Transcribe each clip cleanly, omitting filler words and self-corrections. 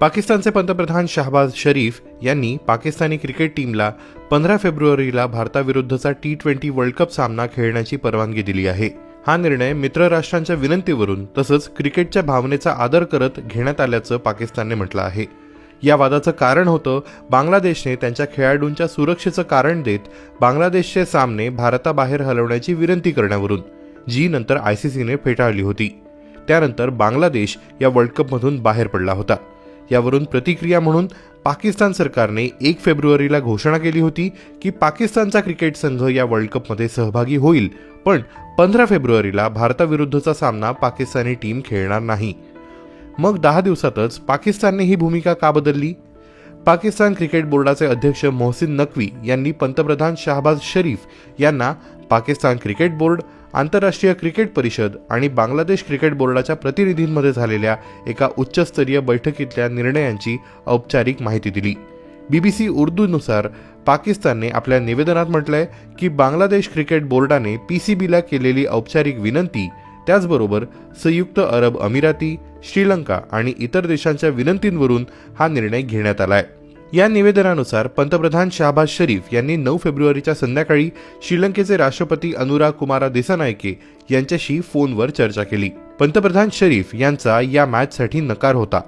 पाकिस्तानचे पंतप्रधान शहबाज शरीफ यांनी पाकिस्तानी क्रिकेट टीमला 15 फेब्रुवारीला भारताविरुद्धचा T20 वर्ल्ड कप सामना खेळण्याची परवानगी दिली आहे। हा निर्णय मित्र राष्ट्रांच्या विनंतीवरून तसंच क्रिकेटच्या भावनेचा आदर करत घेण्यात आल्याचं पाकिस्तानने म्हटलं आहे। या वादाचं कारण होतं बांगलादेशने त्यांच्या खेळाडूंच्या सुरक्षेचं कारण देत बांगलादेशचे सामने भारताबाहेर हलवण्याची विनंती करण्यावरून, जी नंतर ICCने फेटाळली होती। त्यानंतर बांगलादेश या वर्ल्ड कपमधून बाहेर पडला होता। यावरून प्रतिक्रिया म्हणून पाकिस्तान सरकारने 1 फेब्रुवारीला घोषणा केली होती की पाकिस्तानचा क्रिकेट संघ या वर्ल्ड कपमध्ये सहभागी होईल, पण 15 फेब्रुवारीला भारताविरुद्धचा सामना पाकिस्तानी टीम खेळणार नाही। मग 10 दिवसातच पाकिस्तानने ही भूमिका का बदलली? पाकिस्तान क्रिकेट बोर्डाचे अध्यक्ष मोहसिन नकवी यांनी पंतप्रधान शहबाज शरीफ यांना पाकिस्तान क्रिकेट बोर्ड, आंतरराष्ट्रीय क्रिकेट परिषद आणि बांगलादेश क्रिकेट बोर्डाच्या प्रतिनिधींमध्ये झालेल्या एका उच्चस्तरीय बैठकीतल्या निर्णयांची औपचारिक माहिती दिली। BBC उर्दूनुसार पाकिस्तानने आपल्या निवेदनात म्हटलंय की बांगलादेश क्रिकेट बोर्डाने PCBला केलेली औपचारिक विनंती, त्याचबरोबर संयुक्त अरब अमिराती, श्रीलंका आणि इतर देशांच्या विनंतींवरून हा निर्णय घेण्यात आलाय। या निवेदनानुसार पंतप्रधान शहबाज शरीफ यांनी 9 फेब्रुवारीच्या संध्याकाळी श्रीलंकेचे राष्ट्रपती अनुराग कुमारा दिसानायके यांच्याशी फोनवर चर्चा केली। पंतप्रधान शरीफ यांचा या मॅचसाठी नकार होता।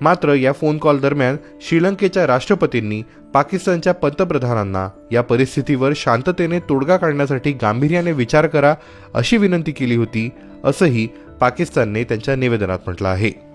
मात्र या फोन कॉल दरम्यान श्रीलंकेच्या राष्ट्रपतींनी पाकिस्तानच्या पंतप्रधानांना या परिस्थितीवर शांततेने तोडगा काढण्यासाठी गांभीर्याने विचार करा अशी विनंती केली होती, असंही पाकिस्तानने त्यांच्या निवेदनात म्हटलं आहे।